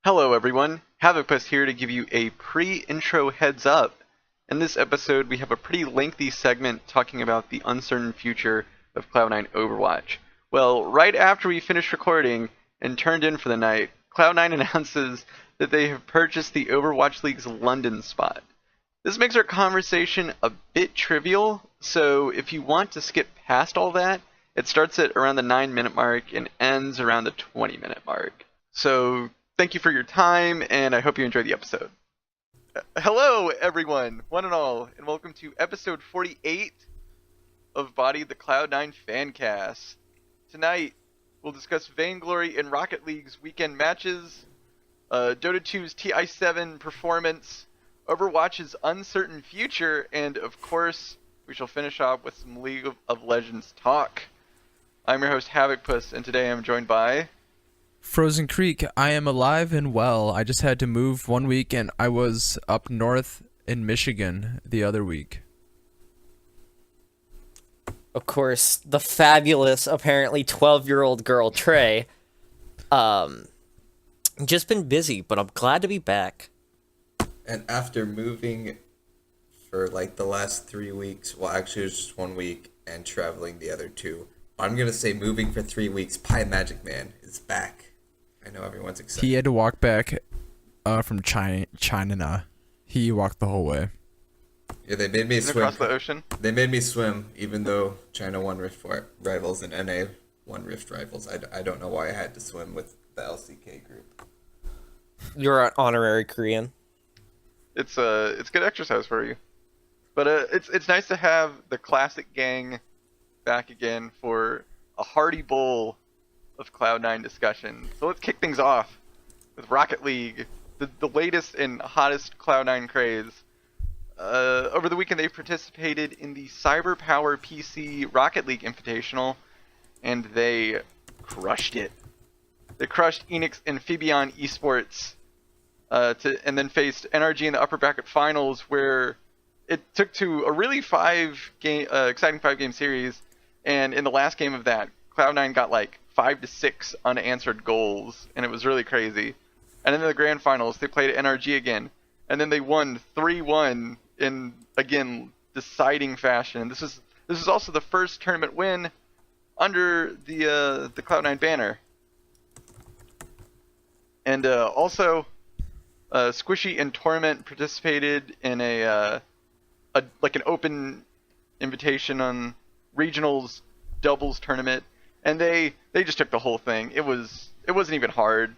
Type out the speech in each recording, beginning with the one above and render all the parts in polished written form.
Hello everyone, Havokpus here to give you a pre-intro heads up. In this episode we have a pretty lengthy segment talking about the uncertain future of Cloud9 Overwatch. Well, right after we finished recording and turned in for the night, Cloud9 announces that they have purchased the Overwatch League's London spot. This makes our conversation a bit trivial, so if you want to skip past all that, it starts at around the 9-minute mark and ends around the 20-minute mark. So thank you for your time, and I hope you enjoy the episode. Hello, everyone, one and all, and welcome to episode 48 of Body the Cloud9 Fancast. Tonight, we'll discuss Vainglory and Rocket League's weekend matches, Dota 2's TI7 performance, Overwatch's uncertain future, and of course, we shall finish off with some League of Legends talk. I'm your host, Havokpus, and today I'm joined by frozencreek. I am alive and well. I just had to move 1 week, and I was up north in Michigan the other week. Of course, the fabulous, apparently 12-year-old girl, Trey. Just been busy, but I'm glad to be back. And after moving for like the last 3 weeks, well, actually it was just 1 week, and traveling the other two, I'm gonna say moving for 3 weeks, Pie Magic Man is back. I know everyone's excited. He had to walk back from China. He walked the whole way. Yeah, they made me swim. across the ocean. They made me swim, even though China won Rift Rivals and NA won Rift Rivals. I don't know why I had to swim with the LCK group. You're an honorary Korean. It's good exercise for you. But it's nice to have the classic gang back again for a hearty bowl of Cloud9 discussion. So let's kick things off with Rocket League, the latest and hottest Cloud9 craze. Over the weekend they participated in the Cyber Power PC Rocket League Invitational, and they crushed it. They crushed Enix Amphibian Esports, and then faced NRG in the upper bracket finals, where it took to a really exciting 5-game series, and in the last game of that, Cloud9 got like 5 to 6 unanswered goals, and it was really crazy. And then in the grand finals, they played NRG again, and then they won 3-1 in, again, deciding fashion. This is also the first tournament win under the Cloud9 banner. And also, Squishy and Torment participated in an open invitation on regionals doubles tournament, and they just took the whole thing. It wasn't even hard,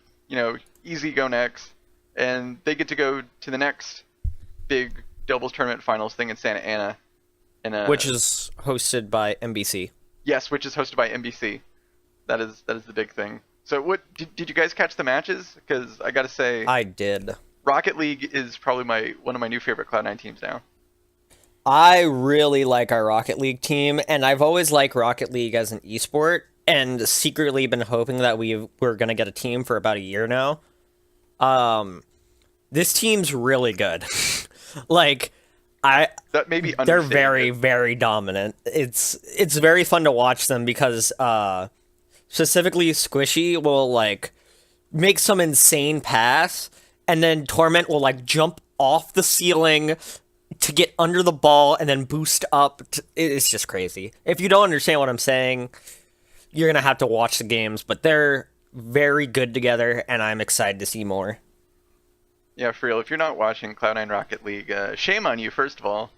easy go next, and they get to go to the next big doubles tournament finals thing in Santa Ana, Which is hosted by NBC. Yes, which is hosted by NBC. That is the big thing. So what did you guys catch the matches? Because I gotta say, I did. Rocket League is probably one of my new favorite Cloud9 teams now. I really like our Rocket League team, and I've always liked Rocket League as an esport, and secretly been hoping that we're going to get a team for about a year now. This team's really good. That may be they're understated. very, very dominant. It's very fun to watch them because specifically Squishy will make some insane pass, and then Torment will jump off the ceiling to get under the ball and then boost up. It's just crazy. If you don't understand what I'm saying, you're gonna have to watch the games, but they're very good together, and I'm excited to see more. Yeah, for real. If you're not watching Cloud9 Rocket League, shame on you, first of all.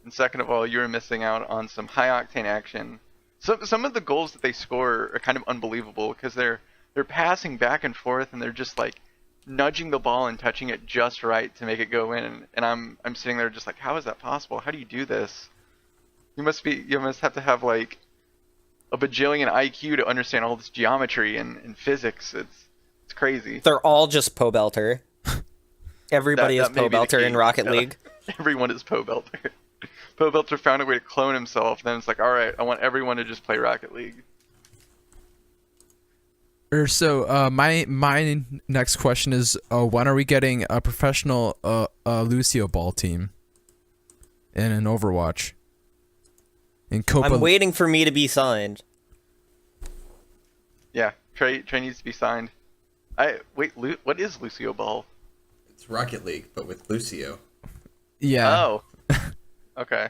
And second of all, you're missing out on some high-octane action. Some of the goals that they score are kind of unbelievable, because they're passing back and forth, and they're just nudging the ball and touching it just right to make it go in. And I'm sitting there just how is that possible? How do you do this? You must have to have a bajillion IQ to understand all this geometry and physics. It's crazy. They're all just Poe Belter. Everybody is Poe Belter in Rocket League. Everyone is Poe Belter. Poe Belter found a way to clone himself, and then it's all right, I want everyone to just play Rocket League. So my next question is, when are we getting a professional Lucio ball team in an Overwatch? In Copa. I'm waiting for me to be signed. Yeah, Trey needs to be signed. Wait, what is Lucio Ball? It's Rocket League, but with Lucio. Yeah. Oh. Okay.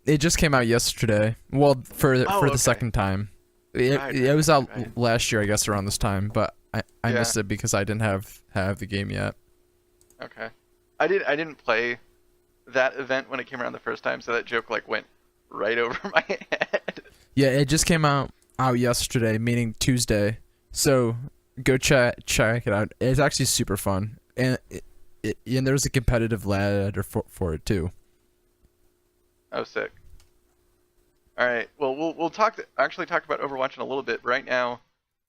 It just came out yesterday. Well, for okay. the second time. Right, It was out right. last year, I guess, around this time, but I Yeah. missed it because I didn't have the game yet. Okay. I didn't play that event when it came around the first time, so that joke like went right over my head. Yeah, it just came out yesterday, meaning Tuesday. So go check it out. It's actually super fun, and and there's a competitive ladder for it too. Oh, sick. All right. Well, we'll actually talk about Overwatch in a little bit. Right now,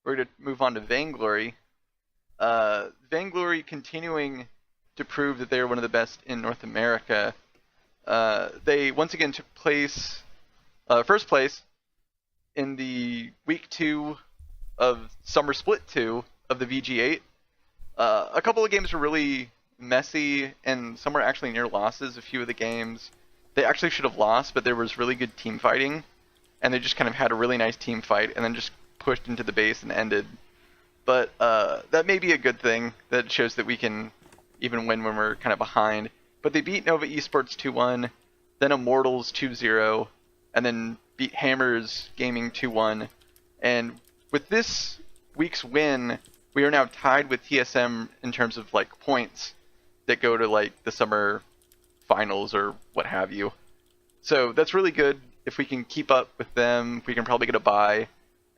we're going to move on to Vainglory. Vainglory continuing to prove that they are one of the best in North America. They once again took first place in the week 2 of Summer Split 2 of the VG8. A couple of games were really messy, and some were actually near losses. A few of the games they actually should have lost, but there was really good team fighting, and they just kind of had a really nice team fight, and then just pushed into the base and ended. But that may be a good thing. That shows that we can even win when we're kind of behind. But they beat Nova Esports 2-1, then Immortals 2-0, and then beat Hammers Gaming 2-1. And with this week's win, we are now tied with TSM in terms of like points that go to like the summer finals or what have you. So that's really good. If we can keep up with them, we can probably get a bye,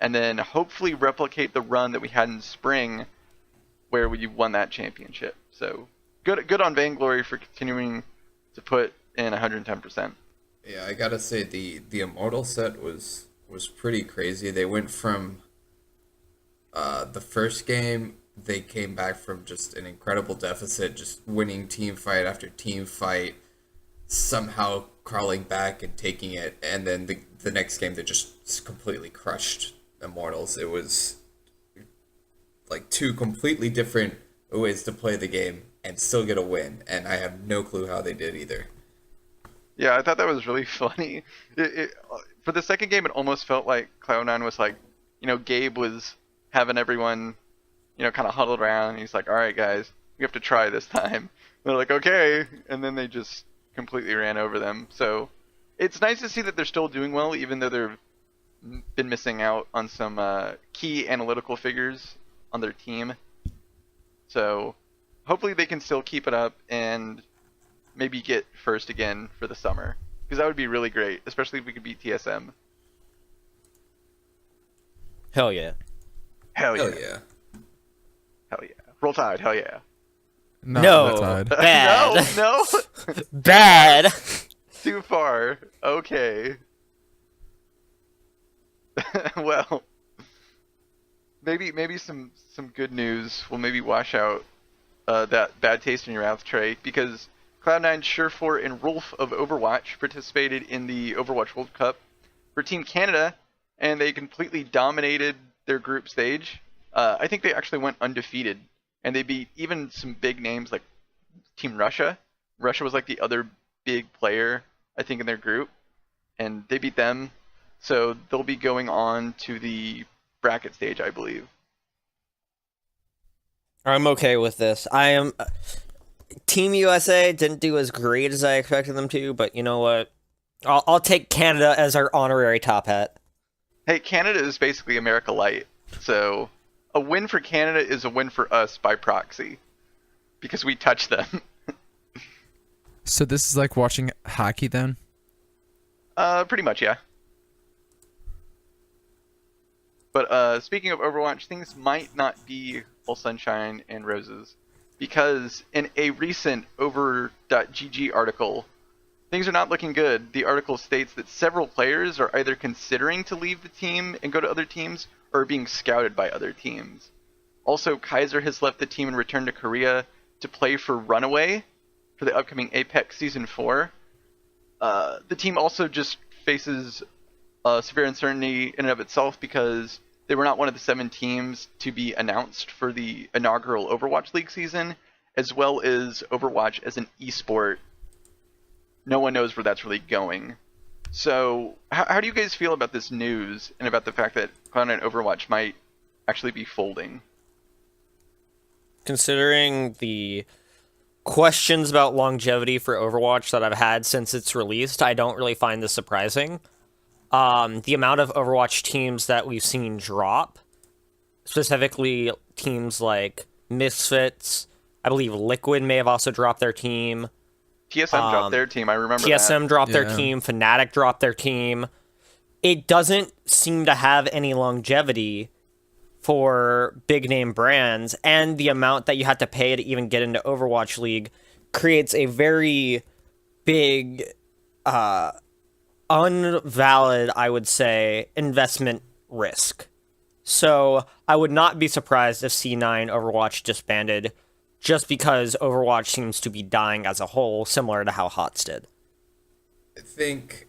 and then hopefully replicate the run that we had in spring where we won that championship. So good on Vainglory for continuing to put in 110%. Yeah, I gotta say the Immortal set was pretty crazy. They went from the first game, they came back from just an incredible deficit, just winning team fight after team fight, somehow crawling back and taking it, and then the next game they just completely crushed Immortals. It was like 2 completely different ways to play the game and still get a win, and I have no clue how they did either. Yeah, I thought that was really funny. For the second game, it almost felt like Cloud9 was like, Gabe was having everyone, kind of huddled around, and he's like, all right, guys, we have to try this time. And they're like, okay, and then they just completely ran over them. So it's nice to see that they're still doing well, even though they've been missing out on some key analytical figures on their team. So hopefully they can still keep it up and maybe get first again for the summer, because that would be really great, especially if we could beat TSM. Hell yeah. Hell yeah. Hell yeah. Hell yeah. Roll Tide, hell yeah. No. Tide. Bad. No. Bad. Too far. Okay. Well, maybe some good news will maybe wash out that bad taste in your mouth, Trey, because Cloud9, Surefour, and Rolf of Overwatch participated in the Overwatch World Cup for Team Canada, and they completely dominated their group stage. I think they actually went undefeated, and they beat even some big names like Team Russia. Russia was like the other big player, I think, in their group, and they beat them. So they'll be going on to the bracket stage, I believe. I'm okay with this. I am. Team USA didn't do as great as I expected them to, but you know what? I'll take Canada as our honorary top hat. Hey, Canada is basically America Light, so a win for Canada is a win for us by proxy, because we touch them. So this is like watching hockey then? Pretty much, yeah. But speaking of Overwatch, things might not be all sunshine and roses, because in a recent over.gg article, things are not looking good. The article states that several players are either considering to leave the team and go to other teams, or are being scouted by other teams. Also, Kaiser has left the team and returned to Korea to play for Runaway for the upcoming Apex Season 4. The team also just faces severe uncertainty in and of itself, because they were not one of the 7 teams to be announced for the inaugural Overwatch League season, as well as Overwatch as an esport. No one knows where that's really going. So how do you guys feel about this news and about the fact that Cloud9 Overwatch might actually be folding? Considering the questions about longevity for Overwatch that I've had since it's released, I don't really find this surprising. The amount of Overwatch teams that we've seen drop, specifically teams like Misfits, I believe Liquid may have also dropped their team. TSM dropped their team. I remember TSM that. dropped their team. Fnatic dropped their team. It doesn't seem to have any longevity for big name brands, and the amount that you have to pay to even get into Overwatch League creates a very big, unvalid, I would say, investment risk. So I would not be surprised if C9 Overwatch disbanded, just because Overwatch seems to be dying as a whole, similar to how HOTS did. I think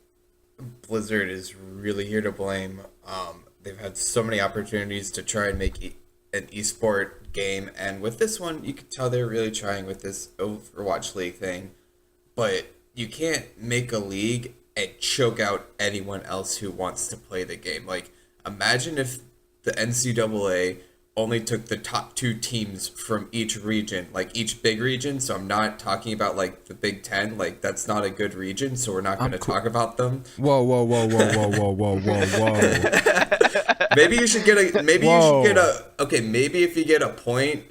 Blizzard is really here to blame. They've had so many opportunities to try and make an esport game, and with this one, you can tell they're really trying with this Overwatch League thing. But you can't make a league and choke out anyone else who wants to play the game. Like, imagine if the NCAA only took the top 2 teams from each region, like each big region. So I'm not talking about like the Big Ten, like that's not a good region, so we're not going to talk about them. Whoa. Maybe you should get a. Okay, maybe if you get a point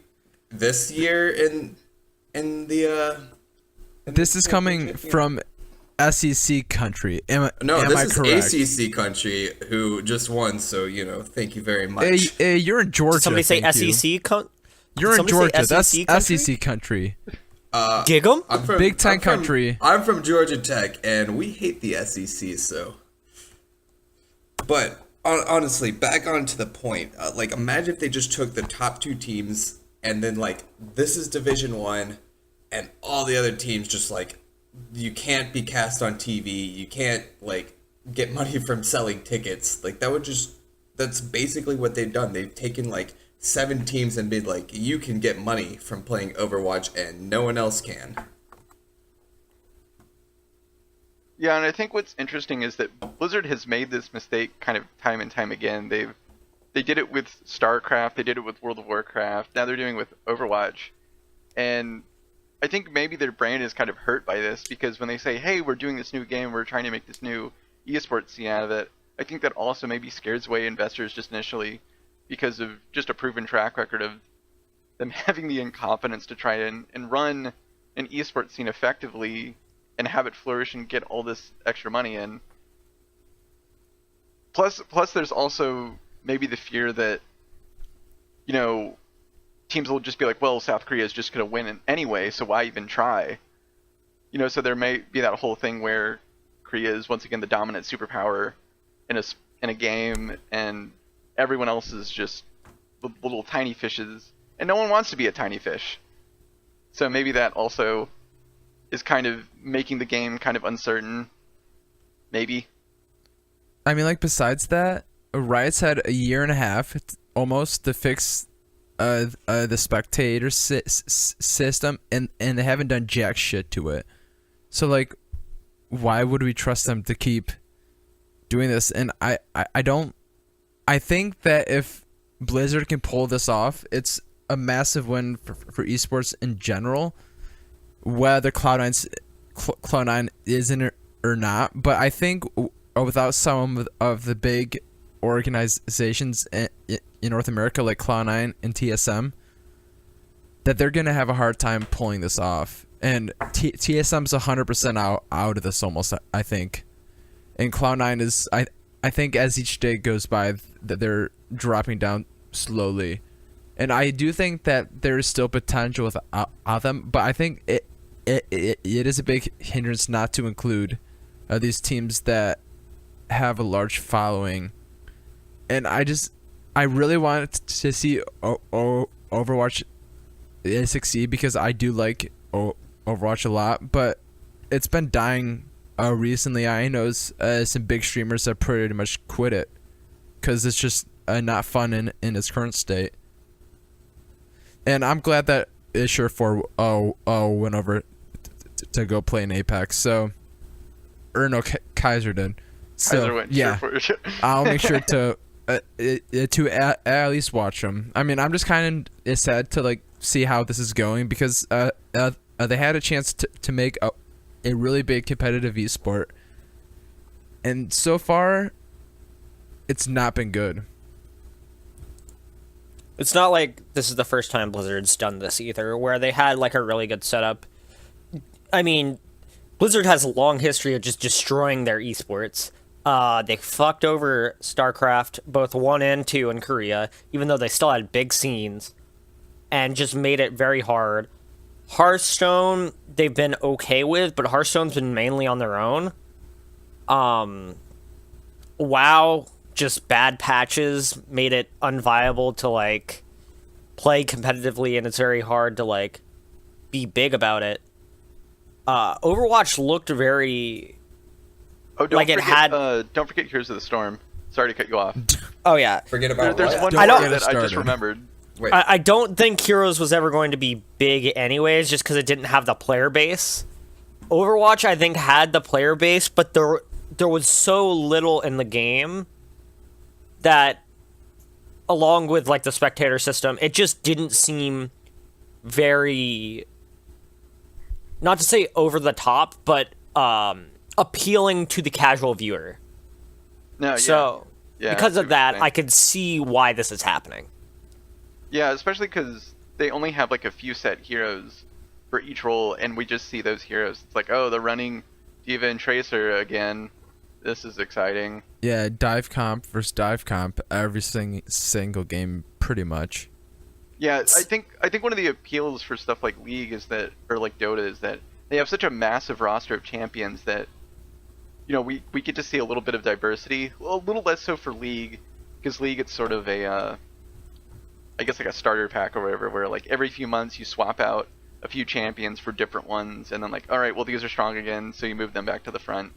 this year in the. This is coming from SEC country. Am this I is correct? ACC country who just won, so thank you very much. Hey, you're in Georgia. Did somebody say thank you. SEC? You're in Georgia. That's country? SEC country. Gig 'em? I'm from Big Ten country. I'm from Georgia Tech, and we hate the SEC. So, but honestly, back onto the point. Like, imagine if they just took the top 2 teams, and then like this is Division 1, and all the other teams just like. You can't be cast on TV. You can't like get money from selling tickets. Like that's basically what they've done. They've taken like 7 teams and been like, you can get money from playing Overwatch and no one else can. Yeah, and I think what's interesting is that Blizzard has made this mistake kind of time and time again. They did it with StarCraft, they did it with World of Warcraft, now they're doing it with Overwatch. And I think maybe their brand is kind of hurt by this, because when they say, hey, we're doing this new game, we're trying to make this new esports scene out of it, I think that also maybe scares away investors just initially because of just a proven track record of them having the incompetence to try and run an esports scene effectively and have it flourish and get all this extra money in. Plus there's also maybe the fear that, teams will just be like, well, South Korea is just going to win anyway, so why even try? So there may be that whole thing where Korea is once again the dominant superpower in a game, and everyone else is just little tiny fishes, and no one wants to be a tiny fish. So maybe that also is kind of making the game kind of uncertain. Maybe. I mean, like, besides that, Riot's had a year and a half almost to fix the spectator system, and they haven't done jack shit to it. So like, why would we trust them to keep doing this? And I think that if Blizzard can pull this off, it's a massive win for esports in general, whether Cloud9 isn't or not. But I think without some of the big organizations in North America like Cloud9 and TSM, that they're gonna have a hard time pulling this off. And TSM's 100% out of this almost, I think. And Cloud9 is, I think as each day goes by, that they're dropping down slowly. And I do think that there is still potential without them, but I think it is a big hindrance not to include these teams that have a large following. And I really want to see Overwatch succeed, because I do like Overwatch a lot, but it's been dying recently. I know some big streamers have pretty much quit it because it's just not fun in its current state. And I'm glad that Isher 4 went over to go play in Apex. So, or no, Kaiser did. So Kaiser went yeah, I'll make sure to at least watch them. I mean, I'm just kind of sad to like see how this is going because they had a chance to make a really big competitive esport, and so far, it's not been good. It's not like this is the first time Blizzard's done this either, where they had like a really good setup. I mean, Blizzard has a long history of just destroying their esports. They fucked over StarCraft, both 1 and 2 in Korea, even though they still had big scenes, and just made it very hard. Hearthstone, they've been okay with, but Hearthstone's been mainly on their own. WoW, just bad patches made it unviable to, like, play competitively, and it's very hard to, like, be big about it. Overwatch looked very... Oh, don't forget Heroes of the Storm. Sorry to cut you off. Oh, yeah. Forget about There's what? one Don't more get us that I just started. remembered. Wait, I don't think Heroes was ever going to be big anyways, just because it didn't have the player base. Overwatch, I think, had the player base, but there was so little in the game that, along with, like, the spectator system, it just didn't seem very, not to say over the top, but appealing to the casual viewer. No, So, yeah, because I see of what that, you're saying. I could see why this is happening. Yeah, especially because they only have like a few set heroes for each role, and we just see those heroes. It's like, oh, they're running Diva and Tracer again. This is exciting. Yeah, dive comp versus dive comp every single game, pretty much. Yeah, I think one of the appeals for stuff like League is that, or like Dota, is that they have such a massive roster of champions that, you know, we get to see a little bit of diversity. Well, a little less so for League, because League it's sort of a, I guess like a starter pack or whatever, where like every few months you swap out a few champions for different ones, and then like, all right, well these are strong again, so you move them back to the front.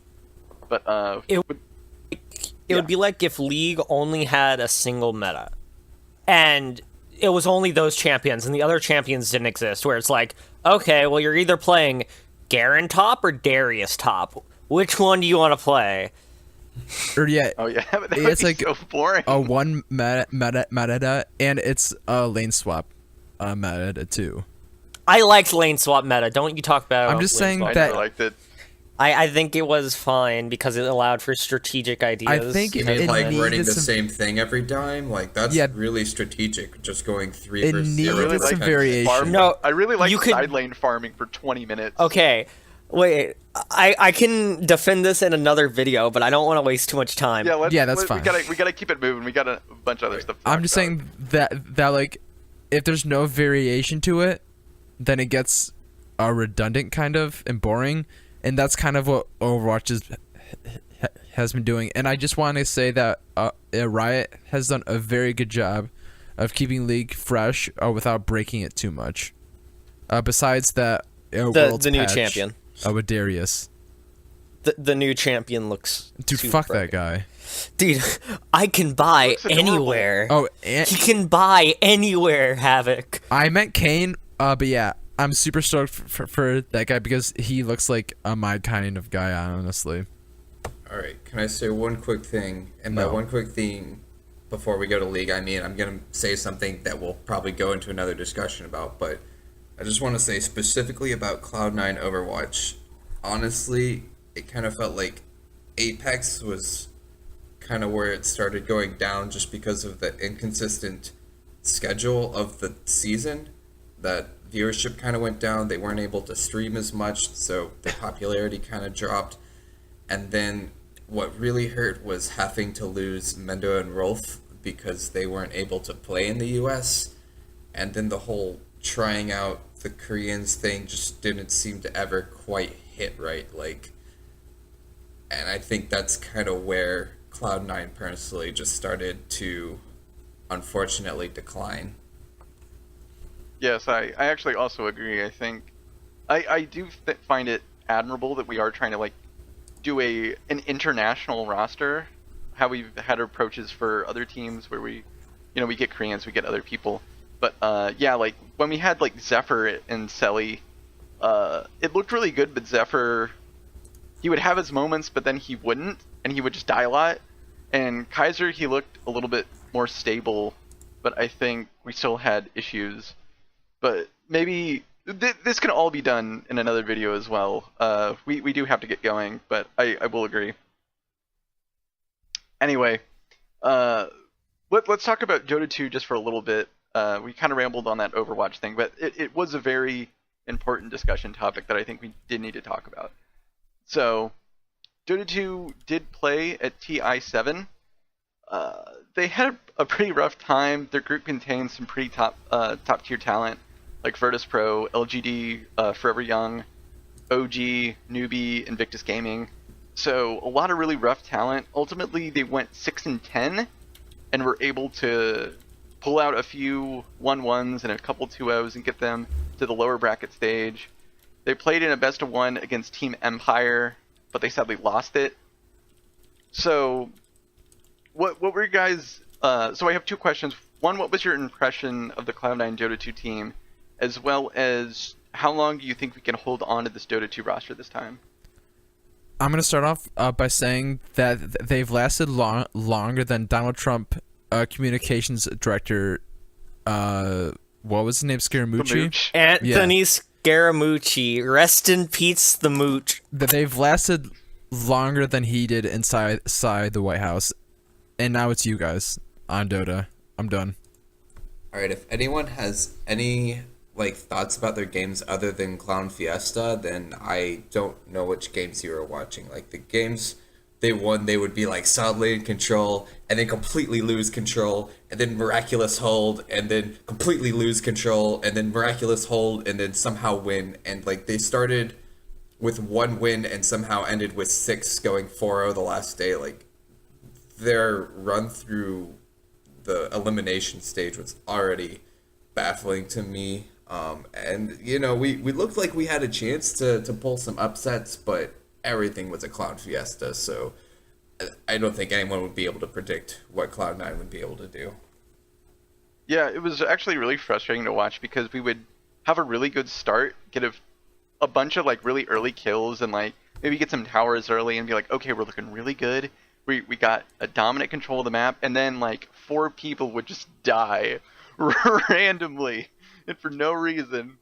But It would be like if League only had a single meta, and it was only those champions, and the other champions didn't exist, where it's like, okay, well, you're either playing Garen top or Darius top. Which one do you want to play? Or yeah, oh yeah, that would it's be like so boring. a one meta, and it's a lane swap meta too. I liked lane swap meta. Don't you talk about I'm just lane saying swap. I that- never liked it. I think it was fine because it allowed for strategic ideas. I think you it mean like needed running the some- same thing every time? Like, that's Yeah. really strategic, just going 3 It versus needed 0. really some like variation. Farm. No, I really like you could- side lane farming for 20 minutes. Okay, wait. I can defend this in another video, but I don't want to waste too much time. Yeah, that's fine. We gotta keep it moving. We got a bunch of other stuff. To I'm talk just about. saying that like, if there's no variation to it, then it gets redundant kind of and boring, and that's kind of what Overwatch has been doing. And I just want to say that Riot has done a very good job of keeping League fresh without breaking it too much. Besides that, the new champion. With Darius. The new champion looks. Dude, super fuck bright. that guy. Dude, I can buy Looks adorable. anywhere. Oh, and He can buy anywhere, Havoc. I meant Kane. But yeah, I'm super stoked for that guy because he looks like my kind of guy, honestly. Alright, can I say one quick thing? And by No. one quick thing, before we go to League, I mean, I'm going to say something that we'll probably go into another discussion about, but I just want to say specifically about Cloud9 Overwatch. Honestly, it kind of felt like Apex was kind of where it started going down just because of the inconsistent schedule of the season. That viewership kind of went down. They weren't able to stream as much, so the popularity kind of dropped. And then what really hurt was having to lose Mendo and Rolf because they weren't able to play in the US. And then the whole trying out the Koreans thing just didn't seem to ever quite hit right. Like, and I think that's kind of where Cloud9 personally just started to unfortunately decline. Yes, I actually also agree. I think I do find it admirable that we are trying to like do an international roster. How we've had approaches for other teams where we get Koreans, we get other people. But yeah, like when we had like Zephyr and Selly, it looked really good. But Zephyr, he would have his moments, but then he wouldn't, and he would just die a lot. And Kaiser, he looked a little bit more stable, but I think we still had issues. But maybe this can all be done in another video as well. We do have to get going, but I will agree. Anyway, let's talk about Dota 2 just for a little bit. We kind of rambled on that Overwatch thing, but it was a very important discussion topic that I think we did need to talk about. So, Dota 2 did play at TI7. They had a pretty rough time. Their group contains some pretty top tier talent, like Virtus Pro, LGD, Forever Young, OG, Newbie, Invictus Gaming. So a lot of really rough talent. Ultimately, they went 6-10, and were able to pull out a few 1-1s and a couple 2-0s and get them to the lower bracket stage. They played in a best of 1 against Team Empire, but they sadly lost it. So, what were you guys? So I have two questions. One, what was your impression of the Cloud9 Dota 2 team, as well as how long do you think we can hold on to this Dota 2 roster this time? I'm gonna start off by saying that they've lasted longer than Donald Trump, communications director. What was his name? Scaramucci. Anthony Scaramucci. Rest in peace, the mooch. That they've lasted longer than he did inside the White House, and now it's you guys on Dota. I'm done. All right. If anyone has any thoughts about their games other than Clown Fiesta, then I don't know which games you were watching. Like the games they won, they would be solidly in control and then completely lose control and then miraculous hold and then completely lose control and then miraculous hold and then somehow win. And they started with 1 win and somehow ended with 6, going 4-0 the last day. Their run through the elimination stage was already baffling to me. And we looked like we had a chance to pull some upsets, but everything was a Clown Fiesta, so I don't think anyone would be able to predict what Cloud9 would be able to do. Yeah, it was actually really frustrating to watch because we would have a really good start, get a bunch of really early kills, and maybe get some towers early and be like, okay, we're looking really good. We got a dominant control of the map, and then 4 people would just die randomly and for no reason.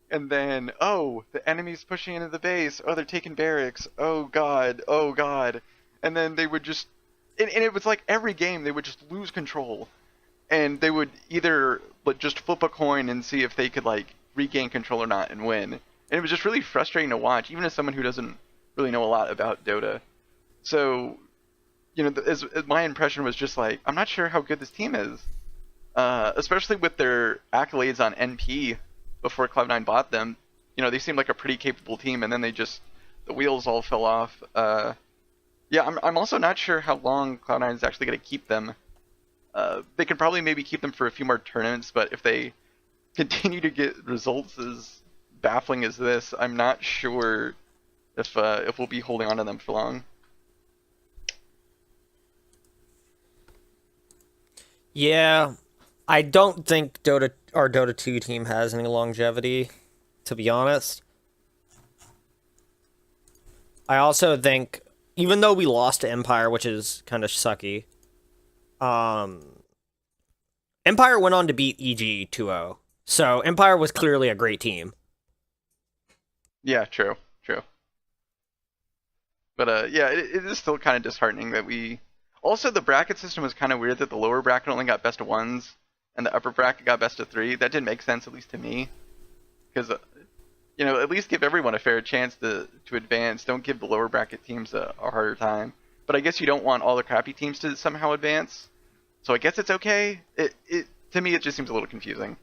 And then, oh, the enemy's pushing into the base. Oh, they're taking barracks. Oh god. Oh god. And then they would just, and it was every game they would just lose control, and they would either just flip a coin and see if they could regain control or not and win. And it was just really frustrating to watch, even as someone who doesn't really know a lot about Dota. So, as my impression was just I'm not sure how good this team is, especially with their accolades on NP before Cloud9 bought them. They seemed like a pretty capable team, and then the wheels all fell off. Yeah, I'm also not sure how long Cloud9 is actually going to keep them. They could probably maybe keep them for a few more tournaments, but if they continue to get results as baffling as this, I'm not sure if we'll be holding on to them for long. Yeah, I don't think our Dota 2 team has any longevity, to be honest. I also think, even though we lost to Empire, which is kind of sucky, Empire went on to beat EG 2-0. So Empire was clearly a great team. Yeah, true. But yeah, it is still kind of disheartening that we... Also, the bracket system was kind of weird that the lower bracket only got best of 1s and the upper bracket got best of 3. That didn't make sense, at least to me. Because, at least give everyone a fair chance to advance. Don't give the lower bracket teams a harder time. But I guess you don't want all the crappy teams to somehow advance. So I guess it's okay. To me, it just seems a little confusing.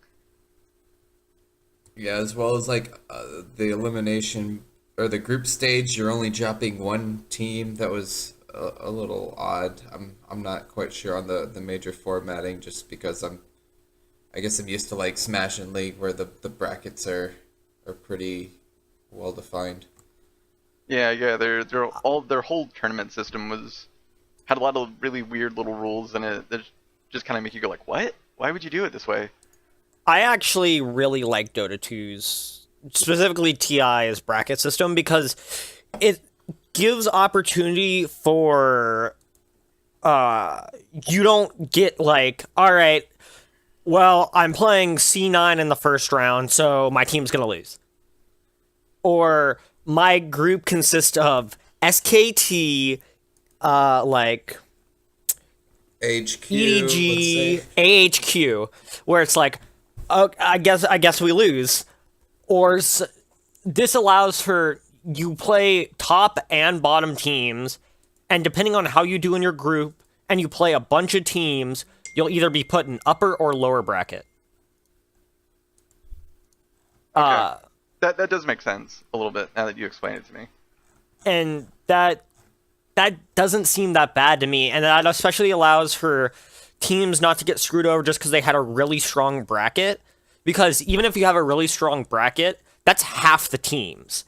Yeah, as well as the elimination or the group stage, you're only dropping 1 team. That was a little odd. I'm not quite sure on the major formatting, just because I guess I'm used to Smash and League, where the brackets are pretty well defined. Yeah, their whole tournament system had a lot of really weird little rules in it that just kind of make you go what? Why would you do it this way? I actually really like Dota 2's, specifically TI's bracket system, because it gives opportunity for you don't get all right, well, I'm playing C9 in the first round, so my team's gonna lose. Or my group consists of SKT, like HQ, EDG, let's say. AHQ, where it's like, oh, I guess we lose. Or this allows for you play top and bottom teams, and depending on how you do in your group, and you play a bunch of teams, you'll either be put in upper or lower bracket. Okay. That does make sense a little bit now that you explain it to me. And that doesn't seem that bad to me, and that especially allows for teams not to get screwed over just because they had a really strong bracket. Because even if you have a really strong bracket, that's half the teams.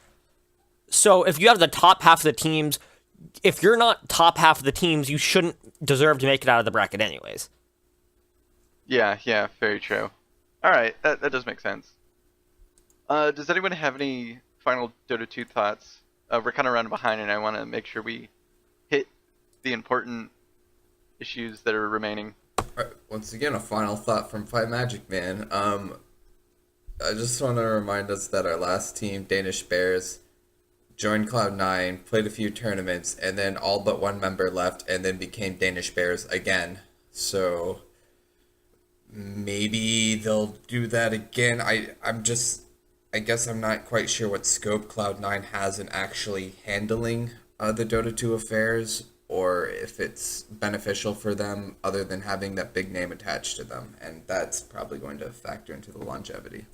So if you have the top half of the teams, if you're not top half of the teams, you shouldn't deserve to make it out of the bracket anyways. Yeah, very true. Alright, that does make sense. Does anyone have any final Dota 2 thoughts? We're kind of running behind, and I want to make sure we hit the important issues that are remaining. Alright, once again, a final thought from Fight Magic Man. I just want to remind us that our last team, Danish Bears, joined Cloud9, played a few tournaments, and then all but one member left, and then became Danish Bears again. So maybe they'll do that again. I guess I'm not quite sure what scope Cloud9 has in actually handling the Dota 2 affairs, or if it's beneficial for them other than having that big name attached to them, and that's probably going to factor into the longevity.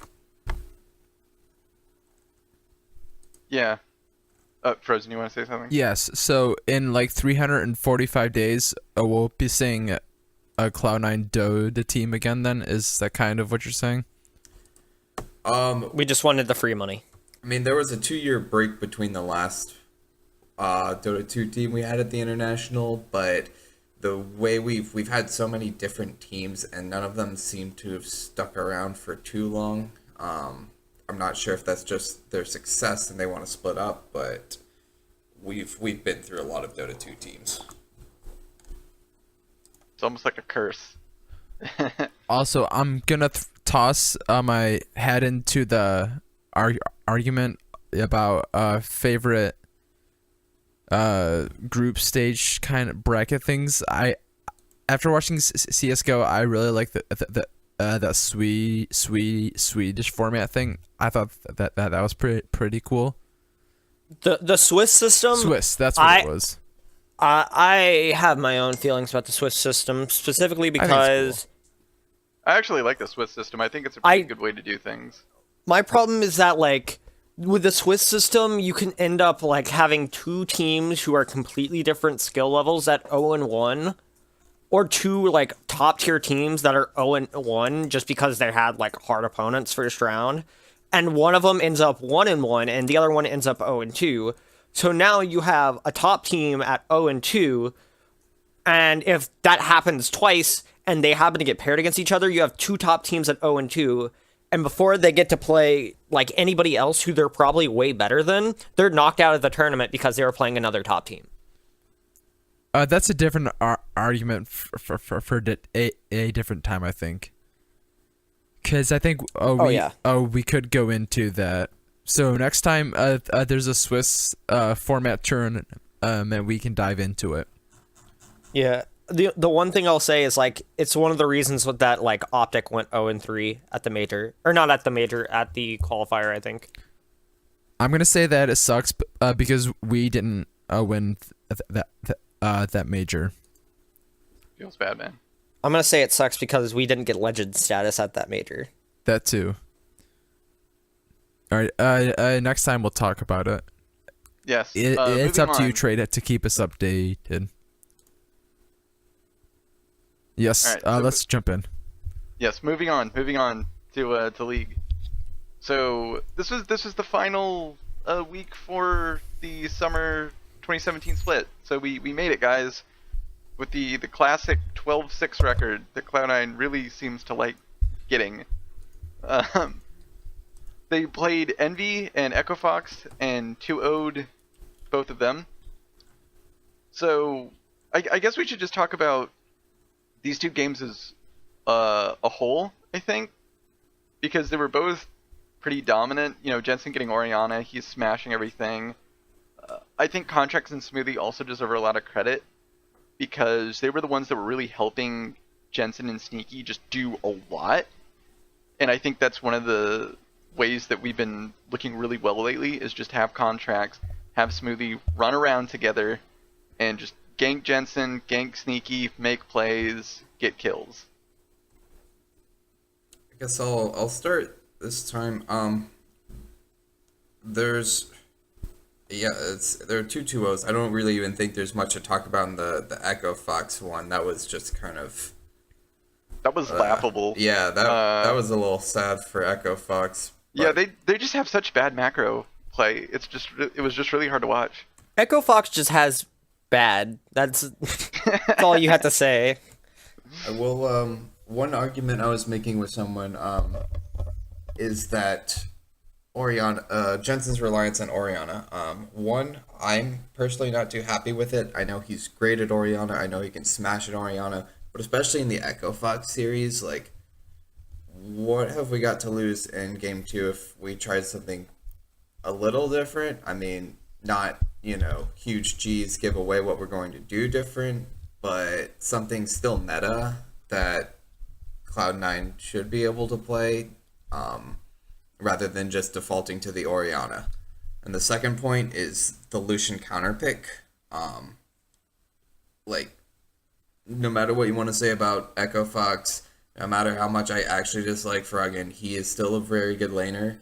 Yeah. Frozen, you want to say something? Yes. So in like 345 days, we'll be seeing a Cloud9 Dota team again. Then is that kind of what you're saying? We just wanted the free money. I mean, there was a 2-year break between the last Dota 2 team we had at the International, but the way we've had so many different teams and none of them seem to have stuck around for too long. I'm not sure if that's just their success and they want to split up, but we've been through a lot of Dota 2 teams. It's almost like a curse. Also, I'm gonna toss my head into the argument about favorite group stage kind of bracket things. After watching CS:GO, I really like that Swedish format thing. I thought that was pretty cool. The Swiss system. Swiss, that's what it was. I have my own feelings about the Swiss system, specifically because I actually like the Swiss system. I think it's a pretty good way to do things. my problem is that, like, with the Swiss system, you can end up like having two teams who are completely different skill levels at 0-1, or two like top tier teams that are 0-1 just because they had like hard opponents first round, and one of them ends up 1-1 and the other one ends up 0-2. So now you have a top team at 0-2, and if that happens twice and they happen to get paired against each other, you have two top teams at 0-2, and before they get to play like anybody else who they're probably way better than, they're knocked out of the tournament because they were playing another top team. That's a different argument for a different time, I think. Because I think we could go into that. So next time there's a Swiss format turn, and we can dive into it. Yeah. The one thing I'll say is, like, it's one of the reasons that like Optic went 0-3 at the major, or not at the major, at the qualifier, I think. I'm gonna say that it sucks because we didn't win that major. Feels bad, man. I'm gonna say it sucks because we didn't get legend status at that major. That too. All right. Next time we'll talk about it. Yes. It's up to you, on. Trey, to keep us updated. Yes. All right, so let's jump in. Yes. Moving on to League. So this was the final week for the summer 2017 split. So we made it, guys, with the classic 12-6 record that Cloud9 really seems to like getting. They played Envy and Echo Fox and 2-0'd both of them. So I guess we should just talk about these two games as a whole, I think, because they were both pretty dominant. You know, Jensen getting Orianna, he's smashing everything. I think Contracts and Smoothie also deserve a lot of credit because they were the ones that were really helping Jensen and Sneaky just do a lot. And I think that's one of the ways that we've been looking really well lately is just have Contracts, have Smoothie run around together and just gank Jensen, gank Sneaky, make plays, get kills. I guess I'll start this time. There are two 2-0s. I don't really even think there's much to talk about in the Echo Fox one. That was just kind of that was laughable. Yeah, that was a little sad for Echo Fox. Yeah, they just have such bad macro play. It was just really hard to watch. Echo Fox just has bad. That's all you have to say. I will. One argument I was making with someone is that Jensen's reliance on Orianna. One, I'm personally not too happy with it. I know he's great at Orianna. I know he can smash at Orianna, but especially in the Echo Fox series, like, what have we got to lose in Game 2 if we tried something a little different? I mean, not, huge G's give away what we're going to do different, but something still meta that Cloud9 should be able to play, rather than just defaulting to the Orianna. And the second point is the Lucian counterpick. No matter what you want to say about Echo Fox, no matter how much I actually dislike Froggen, he is still a very good laner.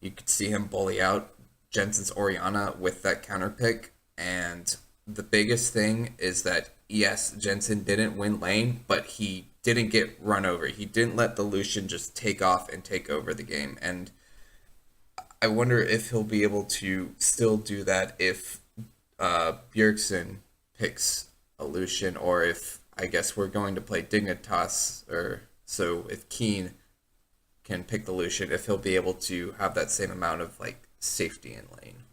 You could see him bully out Jensen's Orianna with that counterpick. And the biggest thing is that, yes, Jensen didn't win lane, but he didn't get run over. He didn't let the Lucian just take off and take over the game. And I wonder if he'll be able to still do that if Bjergsen picks a Lucian, or if, I guess, we're going to play Dignitas, or so if Keen can pick the Lucian, if he'll be able to have that same amount of safety in lane.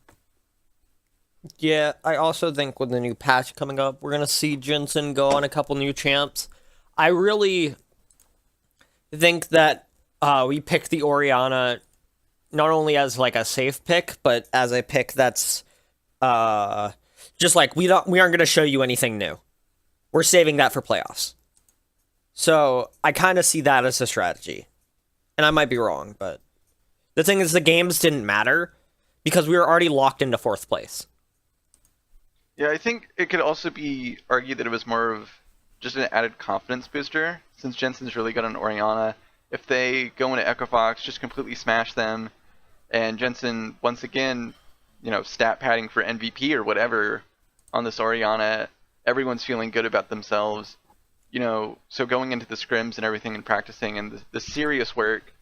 Yeah, I also think with the new patch coming up, we're going to see Jensen go on a couple new champs. I really think that we pick the Orianna not only as a safe pick, but as a pick that's just we aren't going to show you anything new. We're saving that for playoffs. So I kind of see that as a strategy. And I might be wrong, but the thing is the games didn't matter because we were already locked into 4th place. Yeah, I think it could also be argued that it was more of just an added confidence booster, since Jensen's really good on Orianna. If they go into Echo Fox, just completely smash them, and Jensen, once again, stat padding for MVP or whatever on this Orianna, everyone's feeling good about themselves. So going into the scrims and everything and practicing and the serious work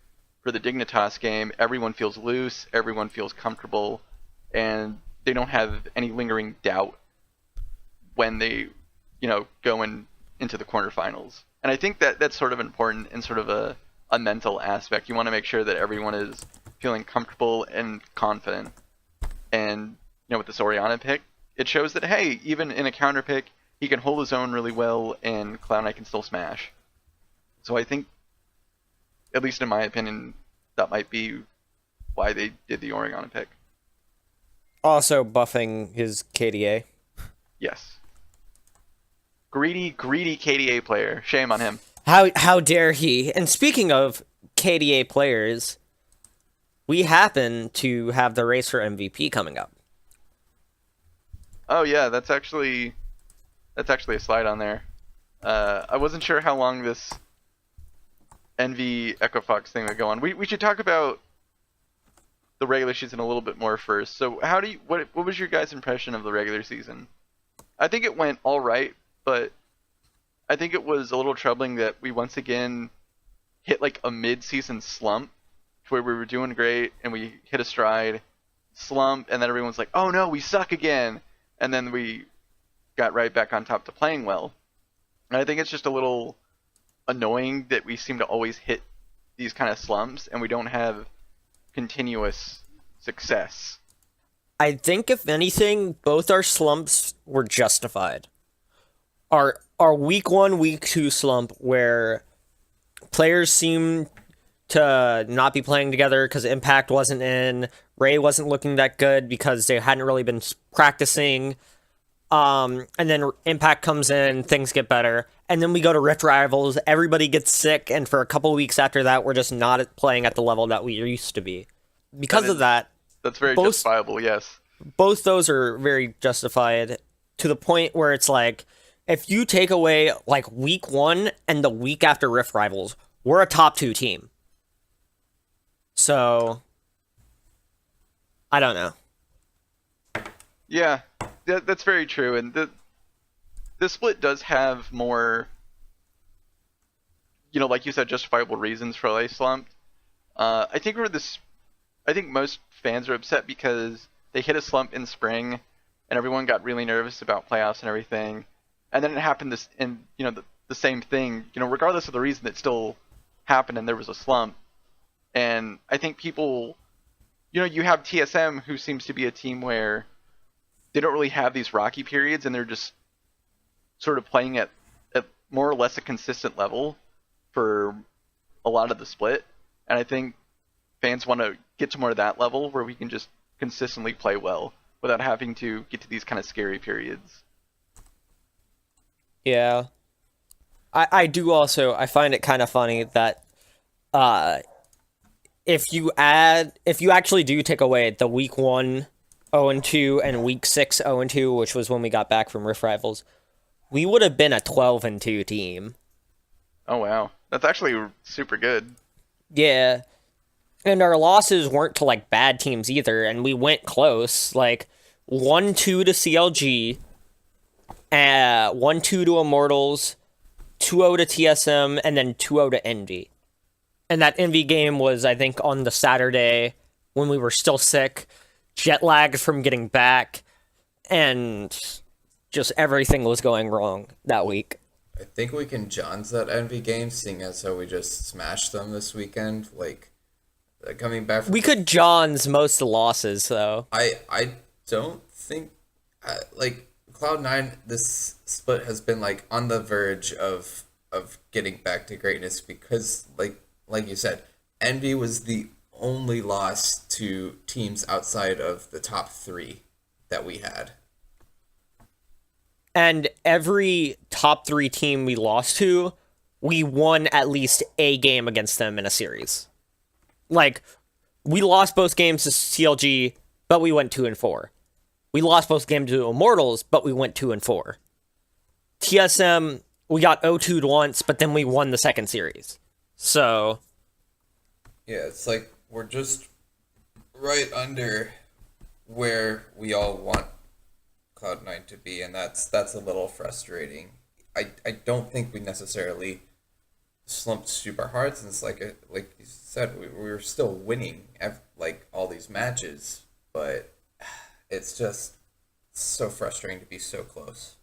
for the Dignitas game, everyone feels loose, everyone feels comfortable, and they don't have any lingering doubt when they, go into the quarterfinals. And I think that that's sort of important in sort of a mental aspect. You want to make sure that everyone is feeling comfortable and confident. And, with this Orianna pick, it shows that, hey, even in a counter pick, he can hold his own really well, and Cloud9 can still smash. So I think, at least in my opinion, that might be why they did the Orianna pick. Also buffing his KDA. Yes. Greedy KDA player. Shame on him. How dare he? And speaking of KDA players, we happen to have the race for MVP coming up. Oh yeah, that's actually a slide on there. I wasn't sure how long this Envy Echo Fox thing would go on. We should talk about the regular season a little bit more first. So what was your guys' impression of the regular season? I think it went all right, but I think it was a little troubling that we once again hit a mid-season slump where we were doing great and we hit a stride, slump, and then everyone's like, oh no, we suck again. And then we got right back on top to playing well. And I think it's just a little annoying that we seem to always hit these kind of slumps and we don't have continuous success. I think, if anything, both our slumps were justified. Our week 1, week 2 slump, where Players seem to not be playing together because Impact wasn't in. Ray wasn't looking that good because they hadn't really been practicing. And then Impact comes in, things get better. And then we go to Rift Rivals, everybody gets sick, and for a couple weeks after that, we're just not playing at the level that we used to be. Because of that, that's very justifiable, yes. Both those are very justified to the point where it's like, if you take away like week 1 and the week after Rift Rivals, we're a top 2 team. So, I don't know. Yeah, that's very true, and the split does have more, like you said, justifiable reasons for they slumped. I think most fans are upset because they hit a slump in spring, and everyone got really nervous about playoffs and everything, and then it happened the same thing. Regardless of the reason, it still happened, and there was a slump. And I think people, you have TSM, who seems to be a team where they don't really have these rocky periods, and they're just sort of playing at more or less a consistent level for a lot of the split. And I think fans want to get to more of that level where we can just consistently play well without having to get to these kind of scary periods. Yeah. I do also, I find it kind of funny that if you actually do take away the week 1 0-2 and week 6 0-2, which was when we got back from Rift Rivals, we would have been a 12-2 team. Oh wow, that's actually super good. Yeah, and our losses weren't to like bad teams either, and we went close, like 1-2 to CLG, 1-2 to Immortals, 2-0 to TSM, and then 2-0 to Envy. And that Envy game was, I think, on the Saturday when we were still sick, jet lagged from getting back, and just everything was going wrong that week. I think we can Johns that Envy game, seeing as how we just smashed them this weekend. Like coming back from... We could Johns most of the losses, though. I don't think... like, Cloud9, this split has been, like, on the verge of getting back to greatness because, like you said, Envy was the only loss to teams outside of the top 3 that we had. And every top 3 team we lost to, we won at least a game against them in a series. Like, we lost both games to CLG, but we went 2-4. We lost both games to Immortals, but we went 2-4. TSM, we got 0-2'd once, but then we won the second series. So... yeah, it's like we're just right under where we all want Cloud9 to be, and that's a little frustrating. I don't think we necessarily slumped super hard since, like you said, we were still winning like all these matches, but it's just so frustrating to be so close.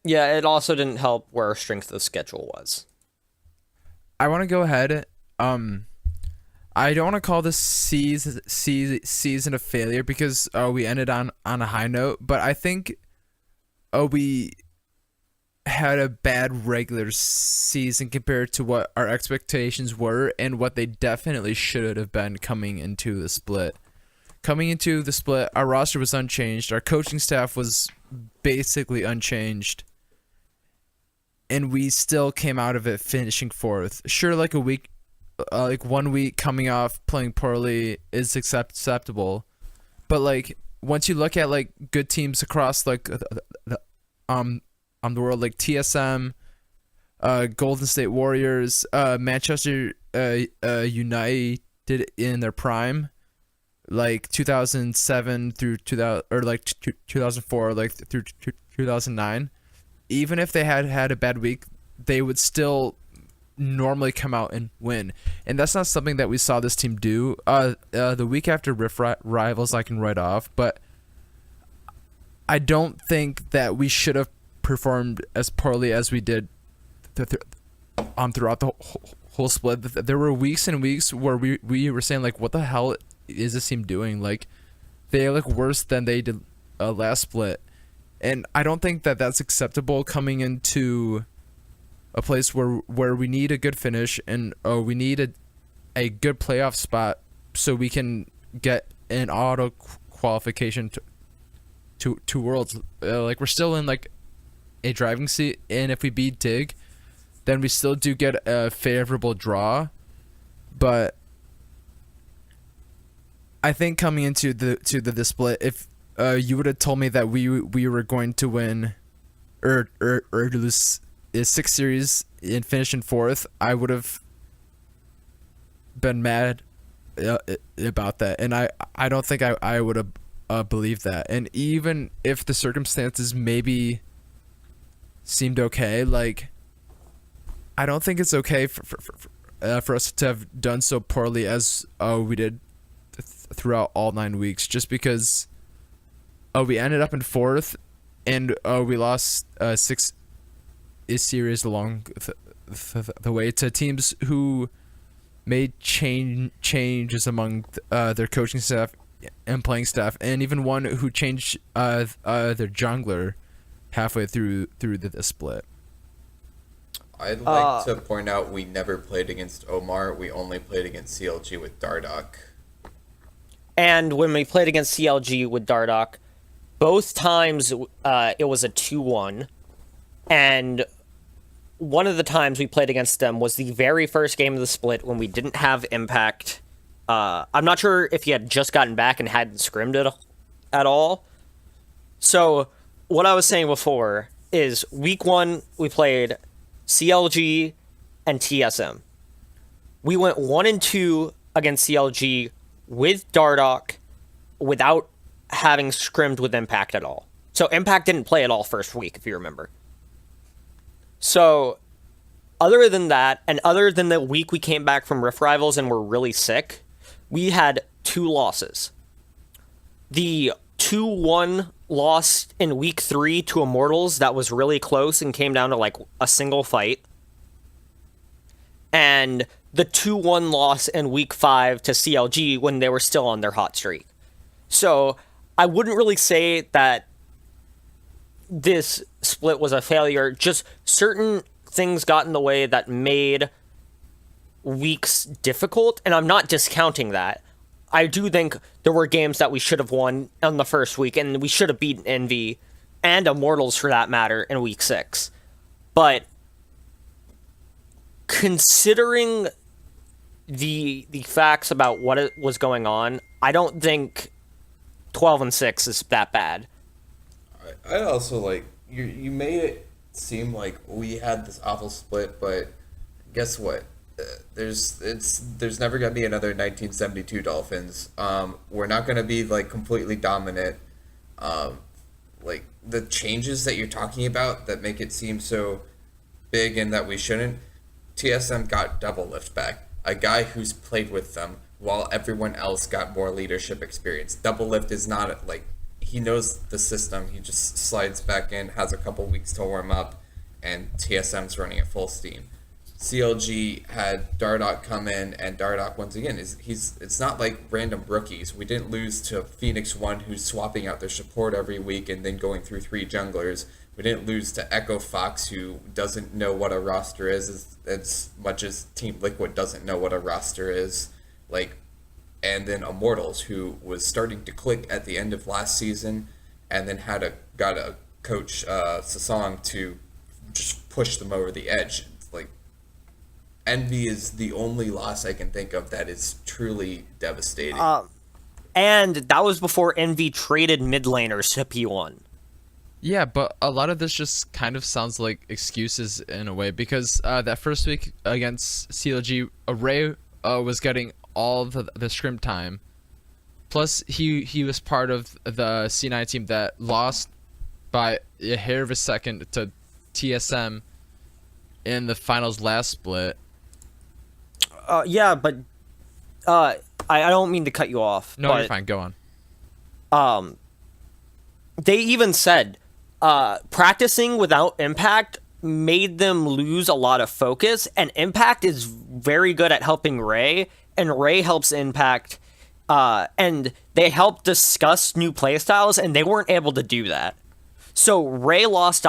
Yeah, it also didn't help where our strength of schedule was. I want to go ahead. I don't want to call this season a failure because we ended on a high note, but I think we had a bad regular season compared to what our expectations were and what they definitely should have been coming into the split. Coming into the split, our roster was unchanged, our coaching staff was basically unchanged, and we still came out of it finishing 4th. Sure, like 1 week coming off playing poorly is acceptable, but like once you look at like good teams across like the world, like TSM, Golden State Warriors, Manchester United in their prime, like 2007 through 2000 or like 2004 like through 2009, even if they had a bad week, they would still normally come out and win, and that's not something that we saw this team do. The week after Rift Rivals I can write off, but I don't think that we should have performed as poorly as we did throughout the whole split. There were weeks and weeks where we were saying like, what the hell is this team doing? Like, they look worse than they did last split, and I don't think that that's acceptable coming into a place where we need a good finish and we need a good playoff spot so we can get an auto qualification to Worlds. Like we're still in like a driving seat, and if we beat Dig, then we still do get a favorable draw. But I think coming into the split, if you would have told me that we were going to win or lose a 6 series and finish in 4th, I would have been mad about that, and I don't think I would have believed that. And even if the circumstances maybe seemed okay, like I don't think it's okay for us to have done so poorly as we did throughout all 9 weeks, just because we ended up in 4th and we lost 6 series along the way to teams who made changes among their coaching staff and playing staff, and even one who changed their jungler halfway through the split. I'd like to point out we never played against Omar. We only played against CLG with Dardoch. And when we played against CLG with Dardoch, both times it was a 2-1. And one of the times we played against them was the very first game of the split when we didn't have Impact. I'm not sure if he had just gotten back and hadn't scrimmed it at all. So what I was saying before is week 1 we played CLG and TSM. We went 1-2 against CLG with Dardoch without having scrimmed with Impact at all. So Impact didn't play at all first week, if you remember. So other than that, and other than the week we came back from Rift Rivals and were really sick, we had 2 losses. The 2-1 loss in week 3 to Immortals that was really close and came down to like a single fight. And the 2-1 loss in week 5 to CLG when they were still on their hot streak. So I wouldn't really say that this split was a failure. Just certain things got in the way that made weeks difficult, and I'm not discounting that. I do think there were games that we should have won on the first week, and we should have beaten Envy and Immortals for that matter in week 6. But considering the facts about what was going on, I don't think 12-6 is that bad. I also like you made it seem like we had this awful split, but guess what? There's never gonna be another 1972 Dolphins. We're not gonna be like completely dominant. Like the changes that you're talking about that make it seem so big and that we shouldn't. TSM got double lift back, a guy who's played with them while everyone else got more leadership experience. Double lift is not like he knows the system. He just slides back in, has a couple weeks to warm up, and TSM's running at full steam. CLG had Dardoch come in, and Dardoch once again it's not like random rookies. We didn't lose to Phoenix One, who's swapping out their support every week and then going through 3 junglers. We didn't lose to Echo Fox, who doesn't know what a roster is as much as Team Liquid doesn't know what a roster is. Like, and then Immortals, who was starting to click at the end of last season, and then got a coach Sasong to just push them over the edge. Like, Envy is the only loss I can think of that is truly devastating. And that was before Envy traded mid laners to P1. Yeah, but a lot of this just kind of sounds like excuses in a way, because that first week against CLG, Ray was getting all the scrim time. Plus, he was part of the C9 team that lost by a hair of a second to TSM in the finals last split. Yeah, but I don't mean to cut you off. No, but, you're fine. Go on. They even said practicing without Impact made them lose a lot of focus, and Impact is very good at helping Ray, and Ray helps Impact, and they help discuss new playstyles, and they weren't able to do that. So Ray lost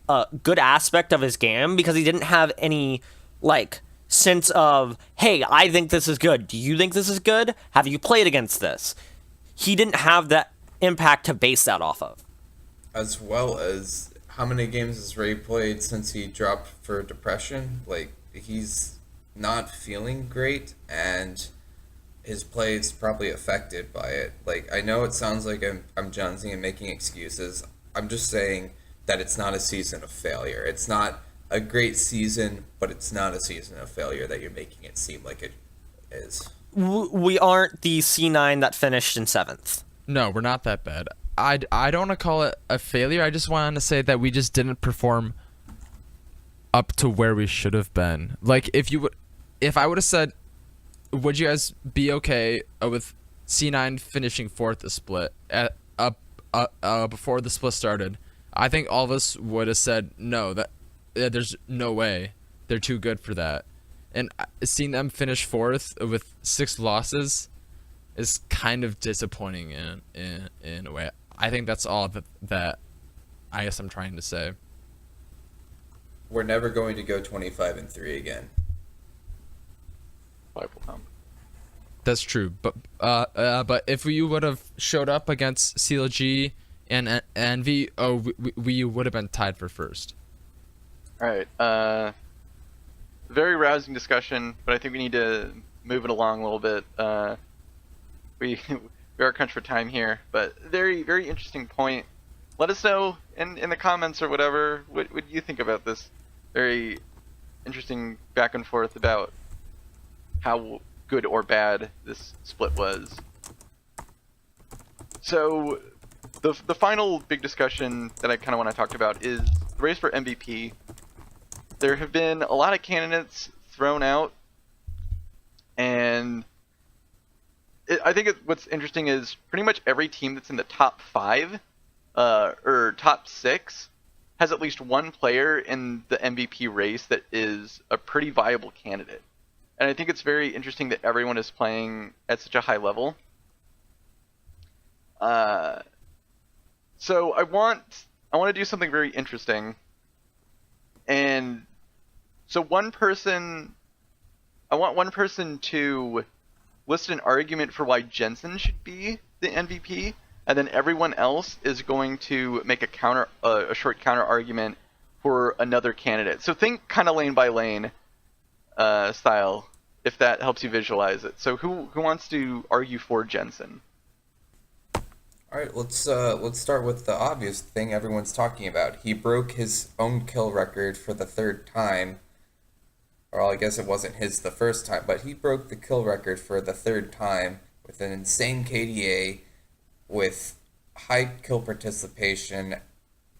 a good aspect of his game because he didn't have any like sense of, hey, I think this is good. Do you think this is good? Have you played against this? He didn't have that impact to base that off of. As well as how many games has Ray played since he dropped for depression? Like, he's not feeling great, and his play is probably affected by it. Like, I know it sounds like I'm jonesing and making excuses. I'm just saying that it's not a season of failure. It's not a great season, but it's not a season of failure that you're making it seem like it is. We aren't the C9 that finished in 7th. No, we're not that bad. I don't want to call it a failure. I just wanted to say that we just didn't perform up to where we should have been. Like, if I would have said, would you guys be okay with C9 finishing 4th the split before the split started? I think all of us would have said no. That there's no way, they're too good for that. And seeing them finish 4th with 6 losses is kind of disappointing in a way. I think that's all that I guess I'm trying to say. We're never going to go 25-3 again. That's true, but if we would have showed up against CLG and Envy, we would have been tied for 1st. All right. Very rousing discussion, but I think we need to move it along a little bit. We are crunched for time here, but very, very interesting point. Let us know in the comments or whatever what you think about this. Very interesting back and forth about how good or bad this split was. So the final big discussion that I kind of want to talk about is the race for MVP. There have been a lot of candidates thrown out, and I think what's interesting is pretty much every team that's in the top 5 or top 6 has at least one player in the MVP race that is a pretty viable candidate. And I think it's very interesting that everyone is playing at such a high level. So I want to do something very interesting. And so I want one person to list an argument for why Jensen should be the MVP, and then everyone else is going to make a short counter argument for another candidate. So think kind of lane by lane style, if that helps you visualize it. So who wants to argue for Jensen? All right, let's start with the obvious thing everyone's talking about. He broke his own kill record for the 3rd time. Or I guess it wasn't the first time, but he broke the kill record for the 3rd time with an insane KDA, with high kill participation,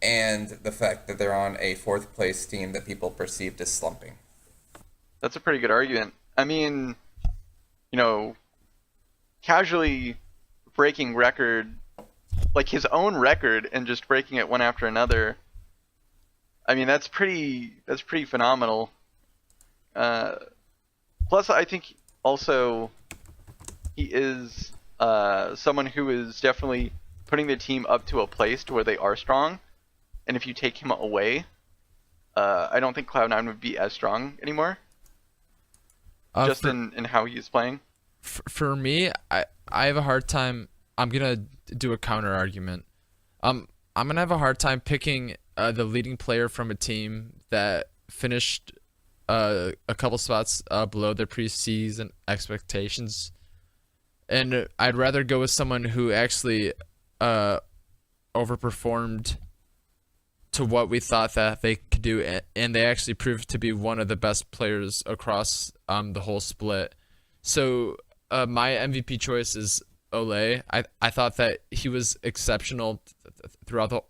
and the fact that they're on a 4th place team that people perceived as slumping. That's a pretty good argument. I mean, casually breaking record, like his own record, and just breaking it one after another. I mean, that's pretty phenomenal. Plus, I think also he is someone who is definitely putting the team up to a place to where they are strong. And if you take him away, I don't think Cloud9 would be as strong anymore. Just in how he's playing. For me, I have a hard time. I'm gonna do a counter argument. I'm gonna have a hard time picking the leading player from a team that finished a couple spots below their preseason expectations, and I'd rather go with someone who actually overperformed to what we thought that they could do, and they actually proved to be one of the best players across the whole split. So my MVP choice is Ole. I thought that he was exceptional throughout the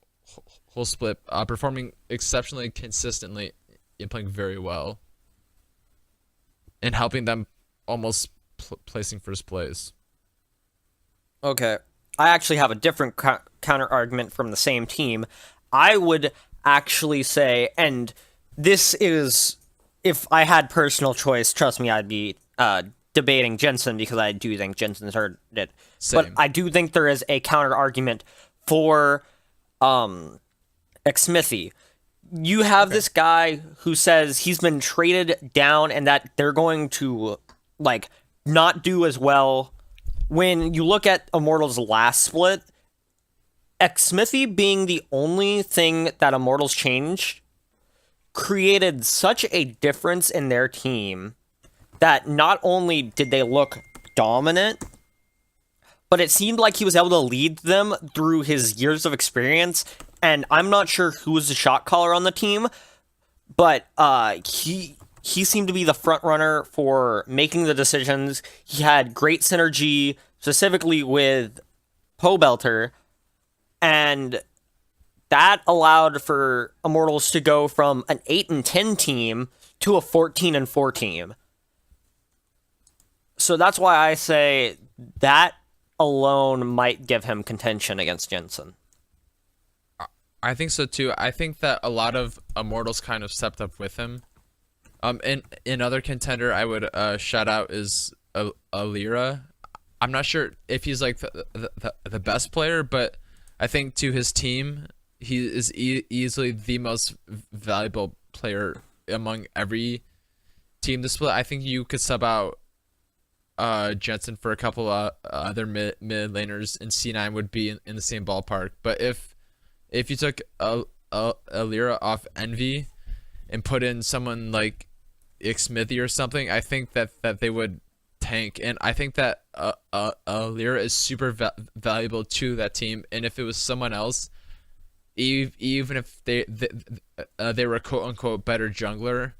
whole split, performing exceptionally consistently and playing very well, and helping them almost placing 1st place. Okay. I actually have a different counter argument from the same team. I would actually say, and this is, if I had personal choice, trust me, I'd be debating Jensen because I do think Jensen's earned it. Same. But I do think there is a counter argument for Xmithy. you have this guy who says he's been traded down and that they're going to like not do as well. When you look at Immortals' last split, Xmithy being the only thing that Immortals changed created such a difference in their team that not only did they look dominant, but it seemed like he was able to lead them through his years of experience. And I'm not sure who was the shot caller on the team, but he seemed to be the front runner for making the decisions. He had great synergy, specifically with Pobelter, and that allowed for Immortals to go from an 8-10 team to a 14-4 team. So that's why I say that alone might give him contention against Jensen. I think so too. I think that a lot of Immortals kind of stepped up with him. In other contender I would shout out is Alira. I'm not sure if he's like the best player, but I think to his team he is easily the most valuable player among every team this split. I think you could sub out Jensen for a couple of other mid laners, and C9 would be in the same ballpark. But if you took Alira off Envy and put in someone like Xmithy or something, I think that they would tank. And I think that Alira is super valuable to that team. And if it was someone else, even if they were a quote unquote better jungler,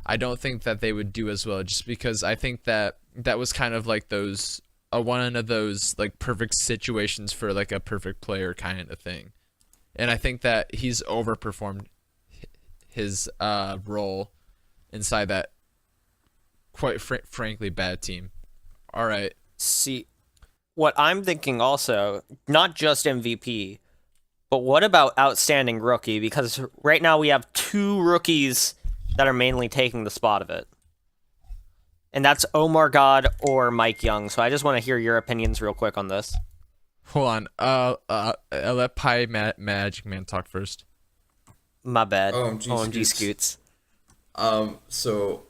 I don't think that they would do as well. Just because I think that was kind of like those one of those like perfect situations for like a perfect player kind of thing. And I think that he's overperformed his role inside that quite frankly bad team. All right. See, what I'm thinking also, not just MVP, but what about outstanding rookie? Because right now we have 2 rookies that are mainly taking the spot of it. And that's Omar God or Mike Young. So I just want to hear your opinions real quick on this. Hold on. I'll let Pi Magic Man talk first. My bad. OMG Scoots. So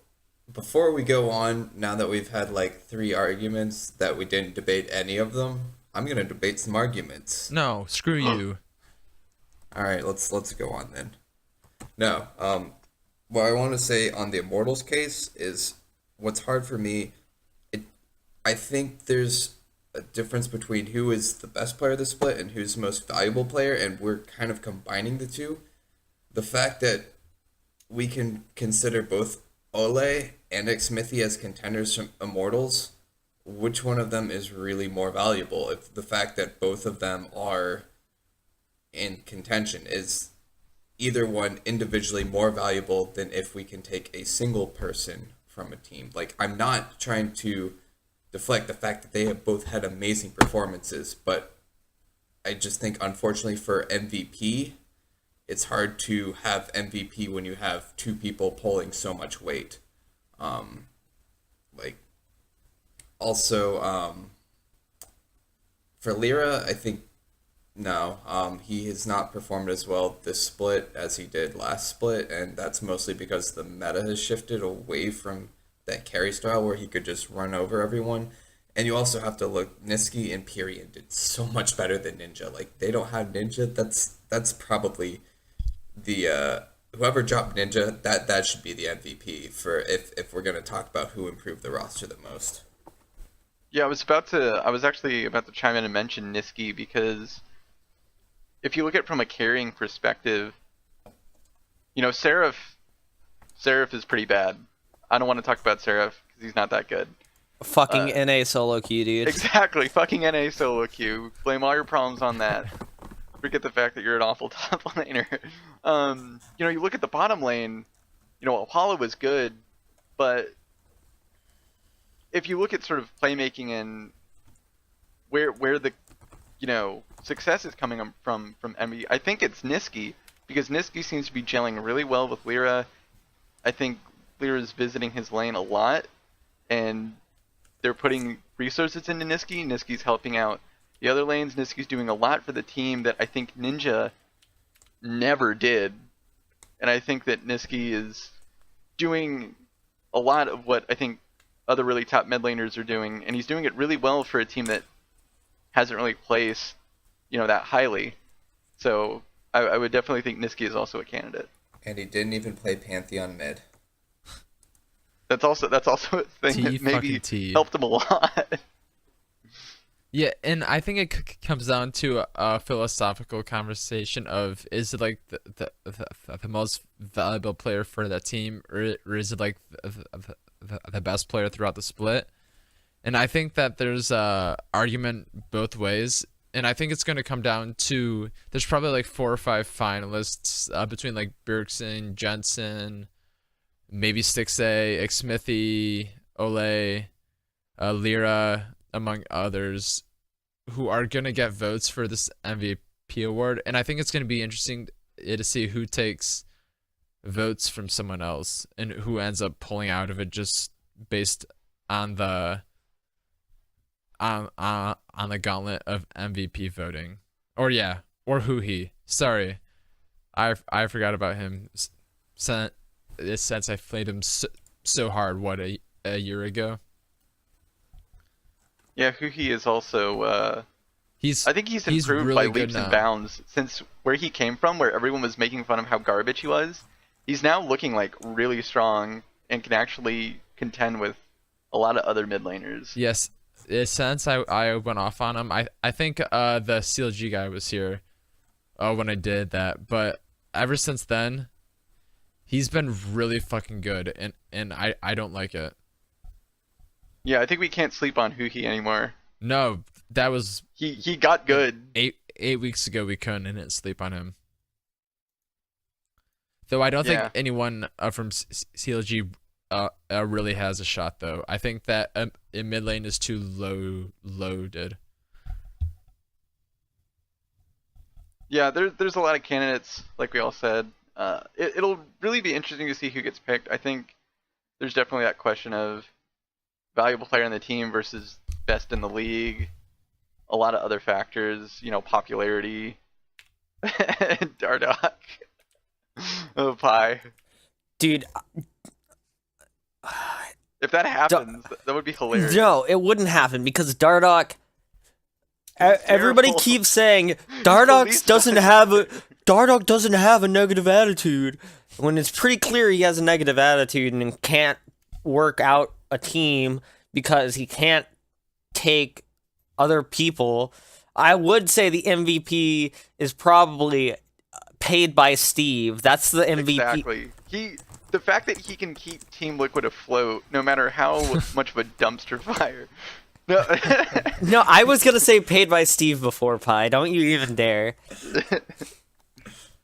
before we go on, now that we've had like 3 arguments that we didn't debate any of them, I'm gonna debate some arguments. No, screw you. All right, let's go on then. No, what I want to say on the Immortals case is what's hard for me. I think there's a difference between who is the best player of the split and who's the most valuable player, and we're kind of combining the two. The fact that we can consider both Ole and Xmithy as contenders from Immortals, which one of them is really more valuable? If the fact that both of them are in contention, is either one individually more valuable than if we can take a single person from a team? Like, I'm not trying to deflect the fact that they have both had amazing performances, but I just think unfortunately for MVP, it's hard to have MVP when you have 2 people pulling so much weight. For Lyra, I think no, he has not performed as well this split as he did last split, and that's mostly because the meta has shifted away from that carry style where he could just run over everyone. And you also have to look, Niski and Pyrian did so much better than Ninja. Like, they don't have Ninja. That's probably the whoever dropped Ninja, that should be the MVP for if we're gonna talk about who improved the roster the most. Yeah, I was actually about to chime in and mention Niski, because if you look at it from a carrying perspective, you know, Seraph is pretty bad. I don't want to talk about Seraph because he's not that good. Fucking NA solo queue, dude. Exactly, fucking NA solo queue. Blame all your problems on that. Forget the fact that you're an awful top laner. You know, you look at the bottom lane, you know, Apollo was good, but if you look at sort of playmaking and where the, you know, success is coming from Envy, I think it's Niski, because Niski seems to be gelling really well with Lyra. I think Lyra's visiting his lane a lot, and they're putting resources into Niski. Niski's helping out the other lanes. Niski's doing a lot for the team that I think Ninja never did. and I think that Niski is doing a lot of what I think other really top mid laners are doing, and he's doing it really well for a team that hasn't really placed, that highly. So I would definitely think Niski is also a candidate. And he didn't even play Pantheon mid. That's also a thing that maybe helped him a lot. Yeah, and I think it comes down to a philosophical conversation of, is it like the most valuable player for that team, or is it like the best player throughout the split? And I think that there's a argument both ways, and I think it's going to come down to, there's probably like 4 or 5 finalists between like Bjergsen, Jensen, maybe Stixay, Xmithy, Ole, Lyra, among others, who are going to get votes for this MVP award. And I think it's going to be interesting to see who takes votes from someone else and who ends up pulling out of it just based on the on the gauntlet of MVP voting. Or Huhi. Sorry, I forgot about him since I played him so hard a year ago. Yeah, Huhi is also. I think he's improved really by leaps now. and bounds since where he came from, where everyone was making fun of how garbage he was. He's now looking like really strong and can actually contend with a lot of other mid laners. Yes, since I went off on him, I think the CLG guy was here when I did that, but ever since then, he's been really fucking good, and I don't like it. Yeah, I think we can't sleep on Huhi anymore. No, that was he got good. 8 weeks ago we didn't sleep on him. Though I don't think anyone from CLG really has a shot, though. I think that in mid lane is too loaded. Yeah, there's a lot of candidates, like we all said. It'll really be interesting to see who gets picked. I think there's definitely that question of valuable player on the team versus best in the league. A lot of other factors, popularity. Dardoch. Oh, pie. Dude. If that happens, that would be hilarious. No, it wouldn't happen because Dardoch. Everybody keeps saying Dardoch doesn't have a negative attitude, when it's pretty clear he has a negative attitude and can't work out a team because he can't take other people. I would say the MVP is probably paid by Steve. That's the MVP. Exactly. The fact that he can keep Team Liquid afloat no matter how much of a dumpster fire. No. No, I was gonna say paid by Steve before Pi. Don't you even dare.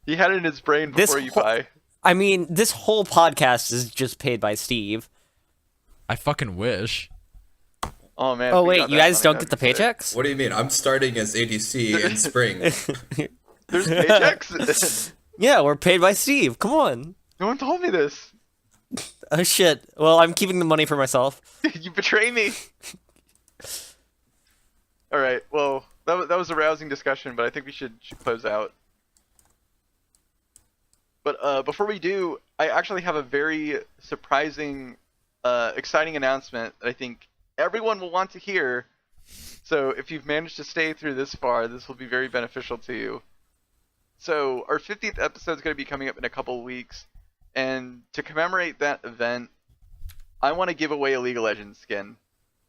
He had it in his brain before Pi. I mean, this whole podcast is just paid by Steve. I fucking wish. Oh man. Oh wait, you guys don't get the paychecks? What do you mean? I'm starting as ADC in spring. There's paychecks? Yeah, we're paid by Steve. Come on. No one told me this. Oh shit. Well, I'm keeping the money for myself. You betray me. All right. Well, that was a rousing discussion, but I think we should close out. But before we do, I actually have a very surprising, exciting announcement that I think everyone will want to hear. So if you've managed to stay through this far, this will be very beneficial to you. So our 50th episode is going to be coming up in a couple of weeks, and to commemorate that event, I want to give away a League of Legends skin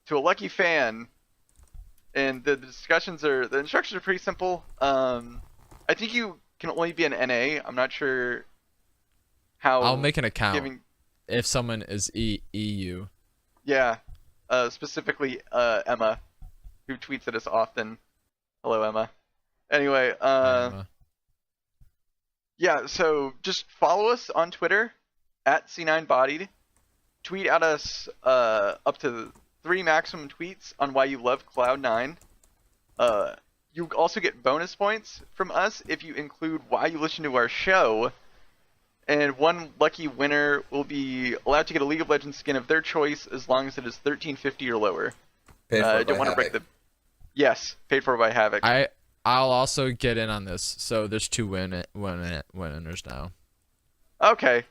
to a lucky fan. And the instructions are pretty simple. I think you can only be an NA. I'm not sure how. I'll make an account if someone is EU. Yeah, specifically Emma, who tweets at us often. Hello, Emma. Anyway, Emma. Yeah. So just follow us on Twitter at C9Bodied. Tweet at us up to 3 maximum tweets on why you love Cloud9. You also get bonus points from us if you include why you listen to our show. And one lucky winner will be allowed to get a League of Legends skin of their choice as long as it is 1350 or lower. Paid for I don't by want to break Havok. Yes, paid for by Havok. I'll also get in on this. So there's 2 winners now. Okay.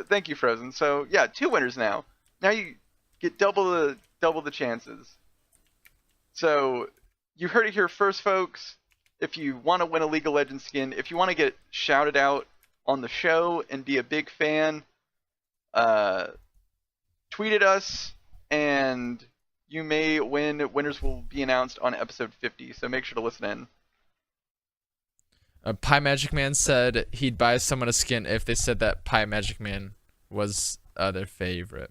Thank you, Frozen. So yeah, 2 winners now. Now you get double the chances. So you heard it here first, folks. If you want to win a League of Legends skin, if you want to get shouted out on the show and be a big fan, tweet at us, and you may win. Winners will be announced on episode 50, so make sure to listen in. Pie Magic Man said he'd buy someone a skin if they said that Pie Magic Man was their favorite.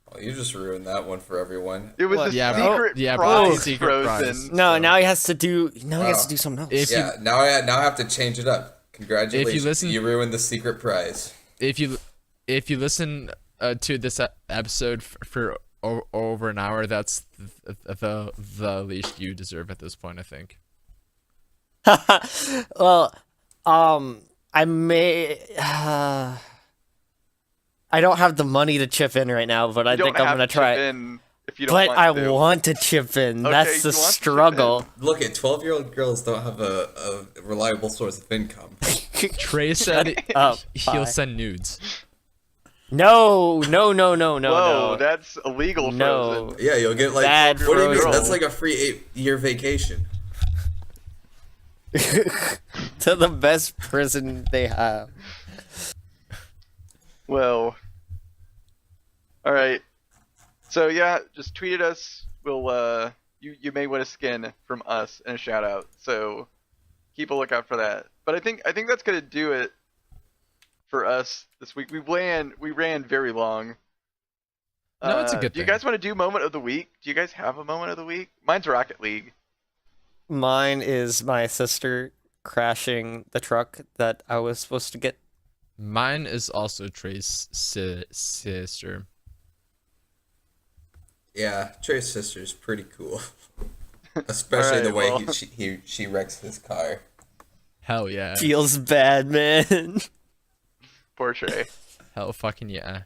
Well, you just ruined that one for everyone. It was What? a Yeah, secret bro, prize, secret Frozen. prize. No, So- now he has to do something else. If Yeah, now I have to change it up. Congratulations. listen- you ruined the secret prize. if you listen to this episode for over an hour, that's the least you deserve at this point, I think. Well, I may. I don't have the money to chip in right now, but I You don't think I'm have gonna to try. chip in if you don't But want I to. want to chip in. Okay, That's the you want to chip struggle. Look, at 12-year-old girls don't have a reliable source of income. Trey said up, he'll Pie. send nudes. No. Whoa, No. that's illegal, No. Frozen. Yeah, you'll get like. Bad what do you mean? Frozen. That's like a free 8-year vacation. To the best prison they have. Well, all right. So yeah, just tweet at us. We'll you may win a skin from us and a shout out. So keep a lookout for that. But I think that's gonna do it for us this week. We ran very long. No, it's a good Do you thing. guys want to do moment of the week? Do you guys have a moment of the week? Mine's Rocket League. Mine is my sister crashing the truck that I was supposed to get. Mine is also Trey's sister. Yeah, Trey's sister's pretty cool. Especially the way Alright, she wrecks his car. Hell yeah. Feels bad, man. Poor Trey. Hell fucking yeah.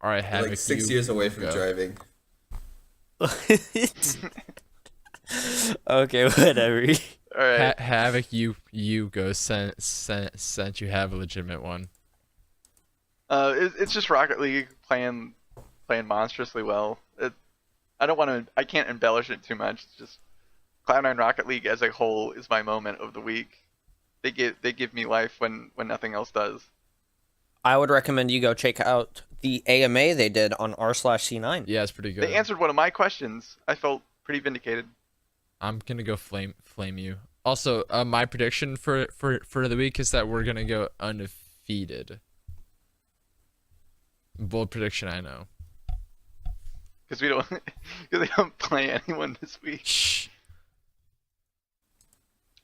Alright, Havoc, Like 6 you years away from go. driving. Okay, whatever. All right. Havoc, you go. Since you have a legitimate one. It's just Rocket League playing monstrously well. I can't embellish it too much. It's just Cloud9 Rocket League as a whole is my moment of the week. They give me life when nothing else does. I would recommend you go check out the AMA they did on r/c9. Yeah, it's pretty good. They answered one of my questions. I felt pretty vindicated. I'm gonna go flame you. Also, my prediction for the week is that we're gonna go undefeated. Bold prediction, I know. Because they don't play anyone this week. Shh.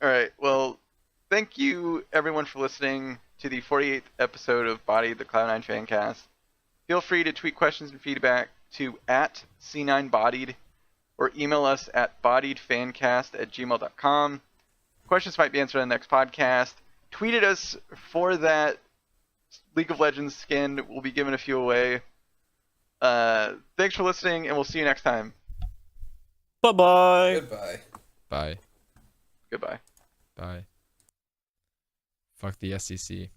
All right. Well, thank you everyone for listening to the 48th episode of Body the Cloud9 Fancast. Feel free to tweet questions and feedback to @C9Bodied or email us at bodiedfancast@gmail.com. Questions might be answered on the next podcast. Tweet at us for that League of Legends skin. We'll be giving a few away. Thanks for listening, and we'll see you next time. Bye-bye. Goodbye. Bye. Goodbye. Bye. Fuck the SEC.